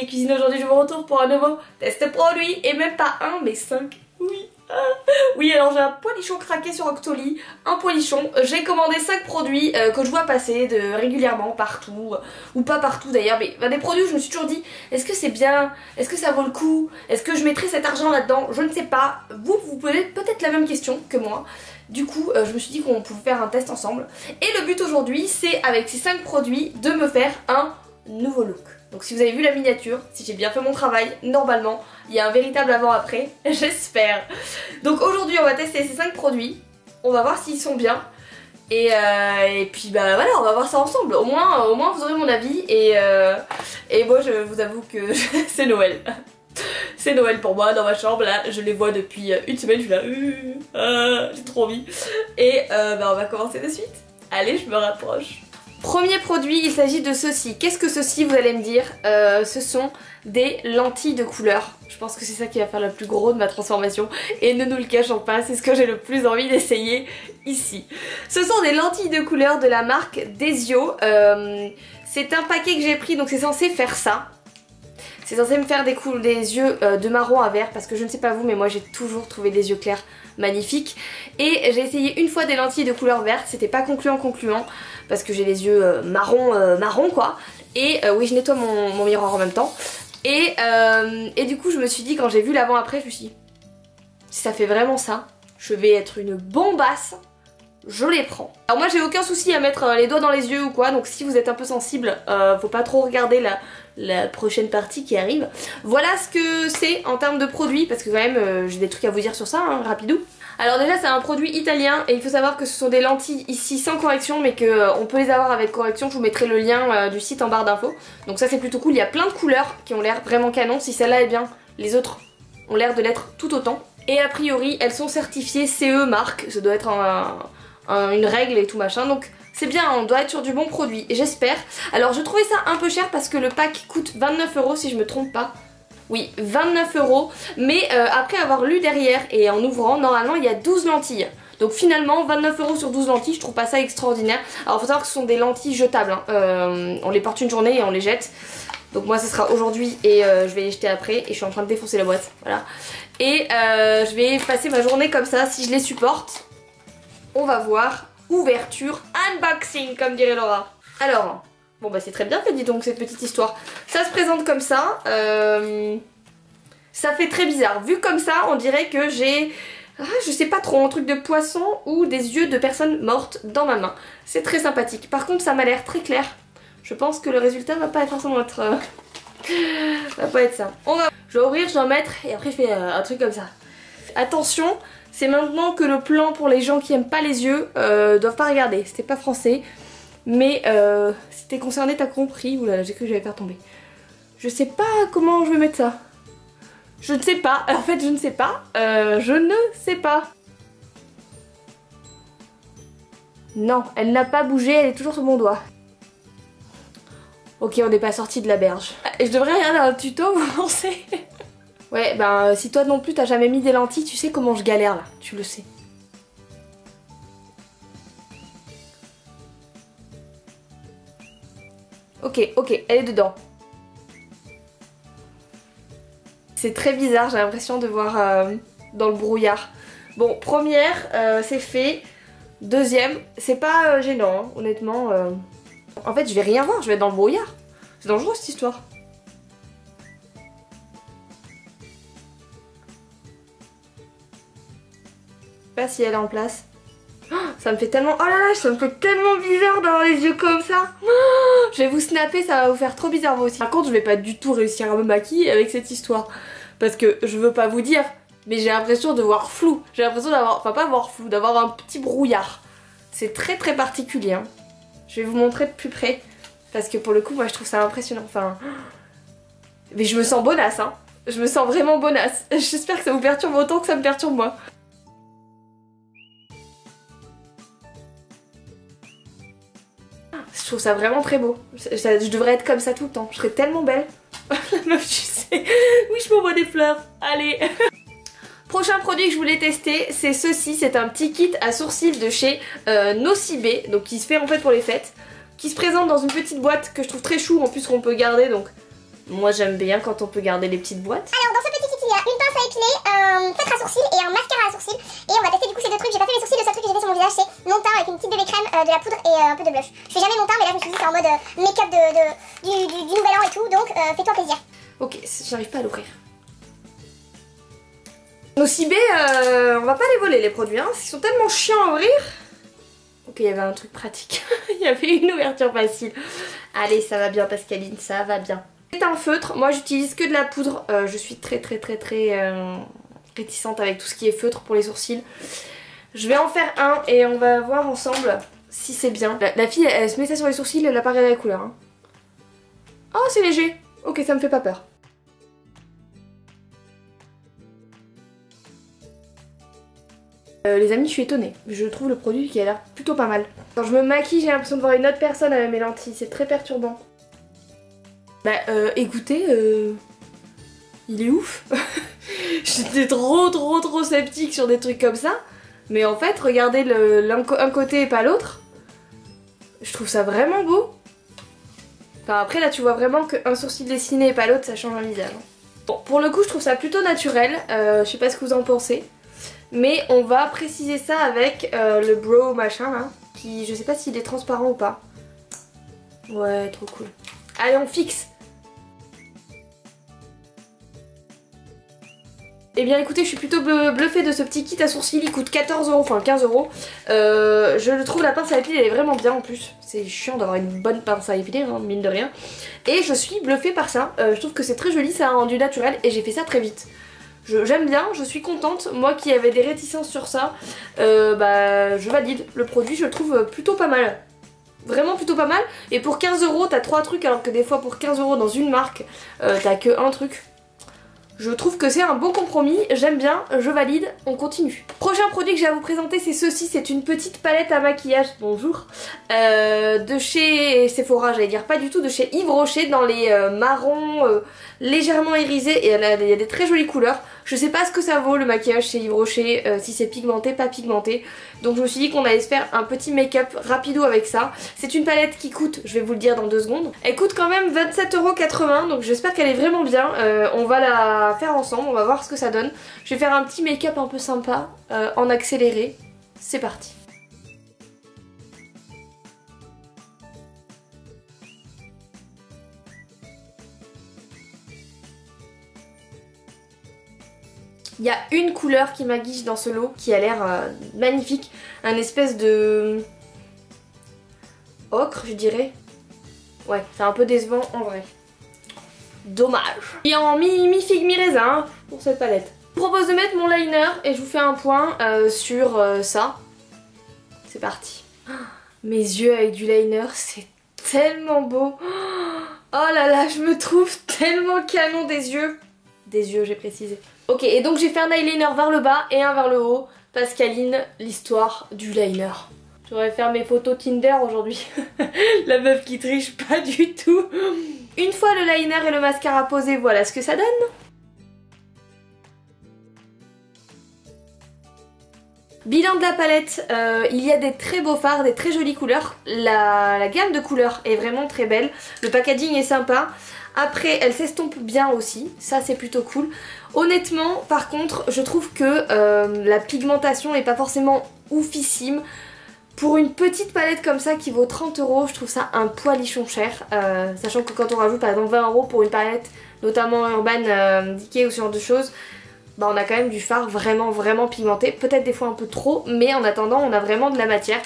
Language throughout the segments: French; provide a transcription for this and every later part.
Olivier Cuisine. Aujourd'hui je vous retrouve pour un nouveau test produit. Et même pas un mais 5. Oui. Oui, alors j'ai un poilichon craqué sur Octoly, un poilichon. J'ai commandé 5 produits que je vois passer régulièrement partout, ou pas partout d'ailleurs, mais des produits où je me suis toujours dit, est-ce que c'est bien, est-ce que ça vaut le coup, est-ce que je mettrai cet argent là-dedans, je ne sais pas. Vous posez peut-être la même question que moi. Du coup, je me suis dit qu'on pouvait faire un test ensemble. Et le but aujourd'hui, c'est avec ces 5 produits de me faire un nouveau look. Donc si vous avez vu la miniature, si j'ai bien fait mon travail, normalement, il y a un véritable avant-après, j'espère. Donc aujourd'hui, on va tester ces 5 produits. On va voir s'ils sont bien. Et puis bah voilà, on va voir ça ensemble. Au moins vous aurez mon avis. Et moi, je vous avoue que c'est Noël. C'est Noël pour moi dans ma chambre. Là, je les vois depuis une semaine. Je suis là, j'ai trop envie. Et bah on va commencer de suite. Allez, je me rapproche. Premier produit, il s'agit de ceci. Qu'est-ce que ceci, vous allez me dire? Ce sont des lentilles de couleur. Je pense que c'est ça qui va faire le plus gros de ma transformation. Et ne nous le cachons pas, c'est ce que j'ai le plus envie d'essayer ici. Ce sont des lentilles de couleur de la marque Desio. C'est un paquet que j'ai pris, donc c'est censé faire ça. C'est censé me faire des yeux de marron à vert, parce que je ne sais pas vous, mais moi j'ai toujours trouvé des yeux clairs magnifiques. Et j'ai essayé une fois des lentilles de couleur verte, c'était pas concluant, parce que j'ai les yeux marron quoi. Et oui, je nettoie mon miroir en même temps. Et du coup je me suis dit, quand j'ai vu l'avant-après, je me suis dit, si ça fait vraiment ça, je vais être une bombasse. Je les prends. Alors moi j'ai aucun souci à mettre les doigts dans les yeux ou quoi, donc si vous êtes un peu sensible, faut pas trop regarder la prochaine partie qui arrive. Voilà ce que c'est en termes de produits, parce que quand même j'ai des trucs à vous dire sur ça, hein, rapidou. Alors déjà c'est un produit italien et il faut savoir que ce sont des lentilles ici sans correction, mais qu'on peut les avoir avec correction. Je vous mettrai le lien du site en barre d'infos. Donc ça c'est plutôt cool, il y a plein de couleurs qui ont l'air vraiment canon. Si celle-là est bien, les autres ont l'air de l'être tout autant. Et a priori elles sont certifiées CE marque, ça doit être une règle et tout machin, donc c'est bien, on doit être sur du bon produit, j'espère. Alors je trouvais ça un peu cher parce que le pack coûte 29 € si je me trompe pas. Oui, 29 €, mais après avoir lu derrière et en ouvrant, normalement il y a 12 lentilles. Donc finalement 29 € sur 12 lentilles, je trouve pas ça extraordinaire. Alors faut savoir que ce sont des lentilles jetables, hein. On les porte une journée et on les jette. Donc moi ce sera aujourd'hui et je vais les jeter après, et je suis en train de défoncer la boîte, voilà. Et je vais passer ma journée comme ça, si je les supporte. On va voir, ouverture, unboxing comme dirait Laura. Alors, bon bah c'est très bien fait, dis donc, cette petite histoire. Ça se présente comme ça, ça fait très bizarre. Vu comme ça, on dirait que j'ai, je sais pas trop, un truc de poisson ou des yeux de personnes mortes dans ma main. C'est très sympathique. Par contre ça m'a l'air très clair. Je pense que le résultat va pas forcément être... va pas être ça. Je vais ouvrir, je vais en mettre et après je fais un truc comme ça. Attention, c'est maintenant que le plan pour les gens qui aiment pas les yeux doivent pas regarder. C'était pas français, mais si t'es concerné t'as compris. Oulala, j'ai cru que j'allais faire tomber. Je sais pas comment je vais mettre ça. Je ne sais pas, en fait je ne sais pas. Je ne sais pas. Non, elle n'a pas bougé, elle est toujours sur mon doigt. Ok, on n'est pas sorti de la berge. Et je devrais regarder un tuto, vous pensez? Ouais, ben si toi non plus t'as jamais mis des lentilles, tu sais comment je galère là, tu le sais. Ok, elle est dedans. C'est très bizarre, j'ai l'impression de voir dans le brouillard. Bon, première, c'est fait. Deuxième, c'est pas gênant, hein, honnêtement. En fait, je vais rien voir, je vais être dans le brouillard. C'est dangereux cette histoire. Pas si elle est en place. Oh, ça me fait tellement... Oh là là, ça me fait tellement bizarre d'avoir les yeux comme ça. Oh, je vais vous snapper, ça va vous faire trop bizarre vous aussi. Par contre, je vais pas du tout réussir à me maquiller avec cette histoire. Parce que je veux pas vous dire, mais j'ai l'impression de voir flou. J'ai l'impression d'avoir... Enfin pas voir flou, d'avoir un petit brouillard. C'est très très particulier. Hein. Je vais vous montrer de plus près. Parce que pour le coup, moi je trouve ça impressionnant. Enfin... Mais je me sens bonasse, hein. Je me sens vraiment bonasse. J'espère que ça vous perturbe autant que ça me perturbe moi. Je trouve ça vraiment très beau. Je devrais être comme ça tout le temps. Je serais tellement belle. La meuf, tu sais. Oui, je m'envoie des fleurs. Allez. Prochain produit que je voulais tester, c'est ceci. C'est un petit kit à sourcils de chez Nocibé. Donc qui se fait en fait pour les fêtes. Qui se présente dans une petite boîte que je trouve très chou. En plus qu'on peut garder. Donc Moi j'aime bien quand on peut garder les petites boîtes. Alors dans ce petit kit il y a une pince à épiler, un feutre à sourcils et un mascara à sourcils. Et on va tester du coup ces deux trucs. J'ai pas fait les sourcils, le seul truc que j'ai fait sur mon visage c'est mon teint avec une petite bébé crème, de la poudre et un peu de blush. Je fais jamais mon teint mais là je me suis dit c'est en mode make-up du nouvel an et tout, donc fais-toi plaisir. Ok, j'arrive pas à l'ouvrir. Nos Cibé, on va pas les voler les produits, hein, ils sont tellement chiants à ouvrir. Ok, il y avait un truc pratique, il y avait une ouverture facile. Allez, ça va bien Pascaline, ça va bien. C'est un feutre, moi j'utilise que de la poudre, je suis très réticente avec tout ce qui est feutre pour les sourcils. Je vais en faire un et on va voir ensemble si c'est bien. La fille elle se met ça sur les sourcils, elle a pas regardé la couleur. Hein. Oh c'est léger, ok ça me fait pas peur. Les amis, je suis étonnée. Je trouve le produit qui a l'air plutôt pas mal. Quand je me maquille, j'ai l'impression de voir une autre personne avec mes lentilles. C'est très perturbant. Bah, écoutez, il est ouf. J'étais trop sceptique sur des trucs comme ça. Mais en fait, regardez un côté et pas l'autre. Je trouve ça vraiment beau. Enfin, après, là, tu vois vraiment qu'un sourcil dessiné et pas l'autre, ça change un visage. Bon, pour le coup, je trouve ça plutôt naturel. Je sais pas ce que vous en pensez. Mais on va préciser ça avec le brow machin là, qui je sais pas s'il est transparent ou pas. Ouais, trop cool. Allez, on fixe. Eh bien écoutez, je suis plutôt bluffée de ce petit kit à sourcils, il coûte 14 €, enfin 15 €. Je le trouve, la pince à épiler elle est vraiment bien en plus. C'est chiant d'avoir une bonne pince à épiler, hein, mine de rien. Et je suis bluffée par ça, je trouve que c'est très joli, ça a un rendu naturel et j'ai fait ça très vite. J'aime bien, je suis contente, moi qui avais des réticences sur ça, bah je valide. Le produit je le trouve plutôt pas mal. Vraiment plutôt pas mal. Et pour 15 € t'as 3 trucs alors que des fois pour 15 € dans une marque t'as que un truc. Je trouve que c'est un bon compromis, j'aime bien, je valide, on continue. Prochain produit que j'ai à vous présenter c'est ceci, c'est une petite palette à maquillage, bonjour, de chez Sephora, j'allais dire pas du tout, de chez Yves Rocher dans les marrons légèrement irisés et il y a des très jolies couleurs. Je sais pas ce que ça vaut le maquillage chez Yves Rocher, si c'est pigmenté, pas pigmenté. Donc je me suis dit qu'on allait se faire un petit make-up rapido avec ça. C'est une palette qui coûte, je vais vous le dire dans 2 secondes, elle coûte quand même 27,80 €, donc j'espère qu'elle est vraiment bien. On va la faire ensemble, on va voir ce que ça donne. Je vais faire un petit make-up un peu sympa, en accéléré. C'est parti. Il y a une couleur qui m'aguiche dans ce lot qui a l'air magnifique. Un espèce de ocre je dirais. Ouais, c'est un peu décevant en vrai. Dommage. Et en mi-figue mi-raisin pour cette palette. Je vous propose de mettre mon liner et je vous fais un point sur ça. C'est parti. Mes yeux avec du liner, c'est tellement beau. Oh là là, je me trouve tellement canon des yeux. Des yeux, j'ai précisé. Ok, et donc j'ai fait un eyeliner vers le bas et un vers le haut. Pascaline, l'histoire du liner. J'aurais fait mes photos Tinder aujourd'hui. La meuf qui triche pas du tout. Une fois le liner et le mascara posés, voilà ce que ça donne. Bilan de la palette, il y a des très beaux fards, des très jolies couleurs. La gamme de couleurs est vraiment très belle. Le packaging est sympa. Après, elle s'estompe bien aussi, ça c'est plutôt cool. Honnêtement, par contre, je trouve que la pigmentation n'est pas forcément oufissime. Pour une petite palette comme ça qui vaut 30 €, je trouve ça un poilichon cher. Sachant que quand on rajoute par exemple 20 € pour une palette, notamment Urban Decay ou ce genre de choses, bah on a quand même du fard vraiment pigmenté. Peut-être des fois un peu trop, mais en attendant on a vraiment de la matière.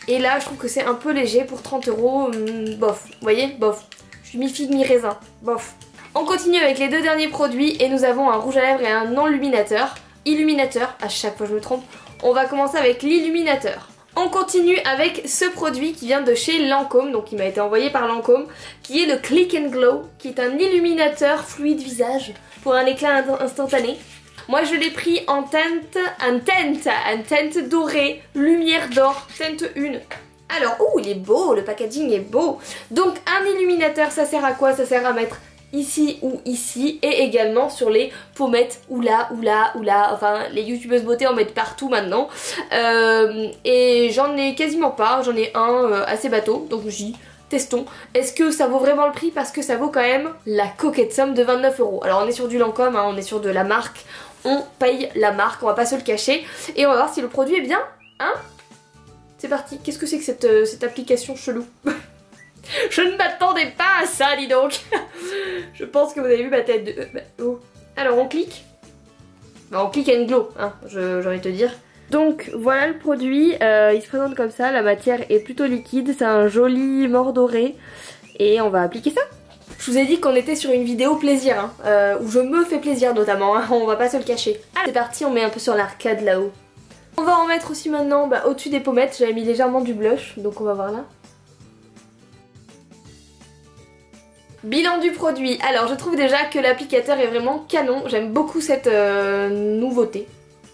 Et là je trouve que c'est un peu léger pour 30 €, bof, vous voyez, bof. Je suis mi-figue mi-raisin, bof. On continue avec les 2 derniers produits et nous avons un rouge à lèvres et un illuminateur. Illuminateur, à chaque fois je me trompe. On va commencer avec l'illuminateur. On continue avec ce produit qui vient de chez Lancôme, donc il m'a été envoyé par Lancôme, qui est le Click and Glow, qui est un illuminateur fluide visage pour un éclat instantané. Moi je l'ai pris en teinte dorée, lumière d'or, teinte 1. Alors, il est beau, le packaging est beau. Donc un illuminateur, ça sert à quoi? Ça sert à mettre ici ou ici et également sur les pommettes ou là, enfin les youtubeuses beauté en mettent partout maintenant. Et j'en ai quasiment pas, j'en ai un assez bateau, donc je me suis dit testons. Est-ce que ça vaut vraiment le prix? Parce que ça vaut quand même la coquette somme de 29 €. Alors on est sur du Lancôme, hein, on est sur de la marque, on paye la marque, on va pas se le cacher. Et on va voir si le produit est bien, hein. C'est parti, qu'est-ce que c'est que cette application chelou? Je ne m'attendais pas à ça, dis donc. Je pense que vous avez vu ma tête de... oh. Alors on clique. Bah, on clique and glow, hein, j'ai envie de te dire. Donc voilà le produit, il se présente comme ça, la matière est plutôt liquide, c'est un joli mordoré et on va appliquer ça. Je vous ai dit qu'on était sur une vidéo plaisir, hein, où je me fais plaisir notamment, hein, on va pas se le cacher. Ah, c'est parti, on met un peu sur l'arcade là-haut. On va en mettre aussi maintenant au-dessus des pommettes, j'avais mis légèrement du blush, donc on va voir là. Bilan du produit, alors je trouve déjà que l'applicateur est vraiment canon, j'aime beaucoup cette nouveauté.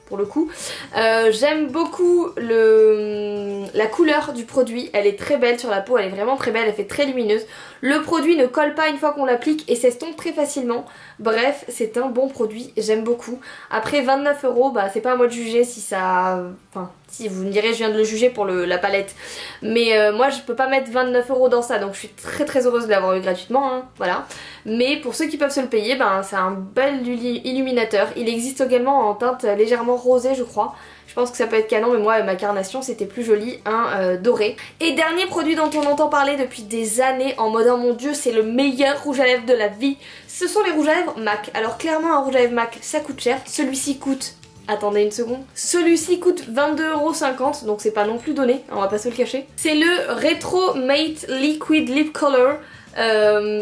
Pour le coup, j'aime beaucoup la couleur du produit, elle est très belle sur la peau, elle est vraiment très belle, elle fait très lumineuse. Le produit ne colle pas une fois qu'on l'applique et s'estompe très facilement. Bref, c'est un bon produit, j'aime beaucoup. Après 29 €, bah c'est pas à moi de juger si ça... Enfin, si vous me direz je viens de le juger pour la palette. Mais moi je peux pas mettre 29 € dans ça, donc je suis très heureuse de l'avoir eu gratuitement, hein, voilà. Mais pour ceux qui peuvent se le payer, ben c'est un bel illuminateur. Il existe également en teinte légèrement rosée je crois. Je pense que ça peut être canon, mais moi ma carnation c'était plus joli, un doré. Et dernier produit dont on entend parler depuis des années en mode oh mon dieu c'est le meilleur rouge à lèvres de la vie. Ce sont les rouges à lèvres MAC. Alors clairement un rouge à lèvres MAC ça coûte cher. Celui-ci coûte... Attendez une seconde. Celui-ci coûte 22,50 €, donc c'est pas non plus donné, on va pas se le cacher. C'est le Retro Mate Liquid Lip Color.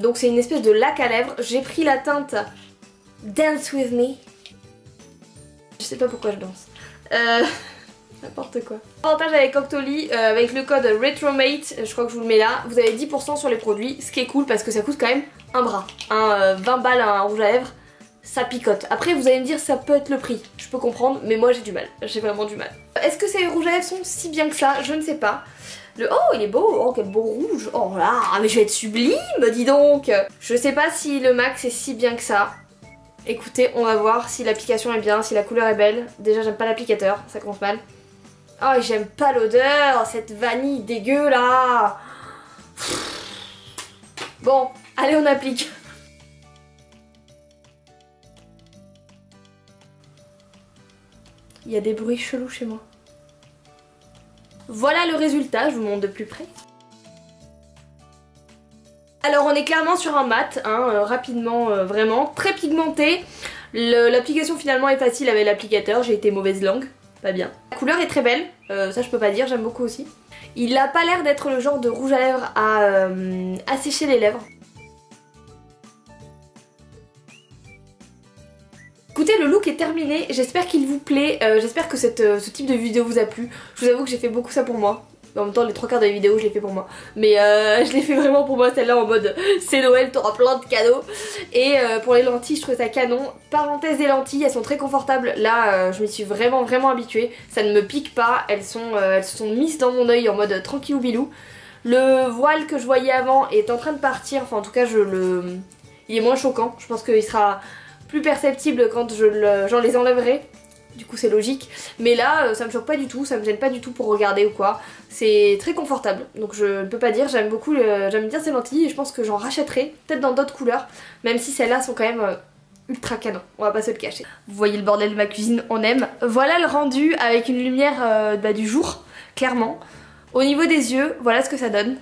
Donc c'est une espèce de lac à lèvres. J'ai pris la teinte Dance With Me. Je sais pas pourquoi je danse. N'importe quoi. Avantage avec Octoly, avec le code RETROMATE, je crois que je vous le mets là, vous avez 10% sur les produits, ce qui est cool parce que ça coûte quand même un bras. 20 balles un rouge à lèvres, ça picote. Après vous allez me dire ça peut être le prix, je peux comprendre, mais moi j'ai du mal, j'ai vraiment du mal. Est-ce que ces rouges à lèvres sont si bien que ça? Je ne sais pas. Oh il est beau, oh quel beau rouge, oh là, mais je vais être sublime, dis donc. Je sais pas si le MAC c'est si bien que ça. Écoutez, on va voir si l'application est bien, si la couleur est belle. Déjà j'aime pas l'applicateur, ça commence mal. Oh et j'aime pas l'odeur, cette vanille dégueu là. Bon, allez on applique. Il y a des bruits chelous chez moi. Voilà le résultat, je vous montre de plus près. Alors on est clairement sur un mat, hein, rapidement vraiment, très pigmenté. L'application finalement est facile avec l'applicateur, j'ai été mauvaise langue, pas bien. La couleur est très belle, ça je peux pas dire, j'aime beaucoup aussi. Il a pas l'air d'être le genre de rouge à lèvres à assécher les lèvres. Écoutez, le look est terminé, j'espère qu'il vous plaît, j'espère que ce type de vidéo vous a plu. Je vous avoue que j'ai fait beaucoup ça pour moi. En même temps les 3/4 des vidéos je l'ai fait pour moi. Mais je l'ai fait vraiment pour moi celle-là en mode c'est Noël, t'auras plein de cadeaux. Et pour les lentilles je trouve ça canon. Parenthèse des lentilles, elles sont très confortables. Là je m'y suis vraiment habituée. Ça ne me pique pas, elles se sont mises dans mon œil en mode tranquillou bilou. Le voile que je voyais avant est en train de partir, enfin en tout cas il est moins choquant. Je pense qu'il sera plus perceptible quand j'en les enlèverai. Du coup c'est logique, mais là ça me choque pas du tout, ça me gêne pas du tout pour regarder ou quoi. C'est très confortable, donc je ne peux pas dire, j'aime beaucoup, j'aime bien ces lentilles et je pense que j'en rachèterai, peut-être dans d'autres couleurs, même si celles-là sont quand même ultra canon, on va pas se le cacher. Vous voyez le bordel de ma cuisine, on aime. Voilà le rendu avec une lumière du jour, clairement. Au niveau des yeux, voilà ce que ça donne.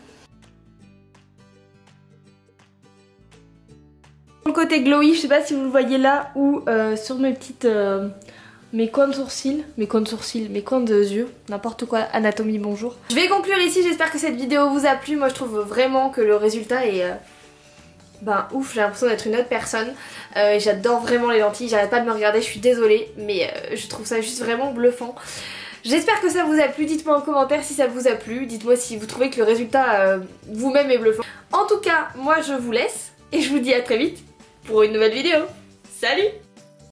Pour le côté glowy, je sais pas si vous le voyez là ou sur mes petites... mes coins de sourcils, mes coins de yeux, n'importe quoi, anatomie bonjour. Je vais conclure ici, j'espère que cette vidéo vous a plu. Moi je trouve vraiment que le résultat est ouf, j'ai l'impression d'être une autre personne. J'adore vraiment les lentilles, j'arrête pas de me regarder, je suis désolée, mais je trouve ça juste vraiment bluffant. J'espère que ça vous a plu, dites-moi en commentaire si ça vous a plu, dites-moi si vous trouvez que le résultat vous-même est bluffant. En tout cas, moi je vous laisse et je vous dis à très vite pour une nouvelle vidéo. Salut!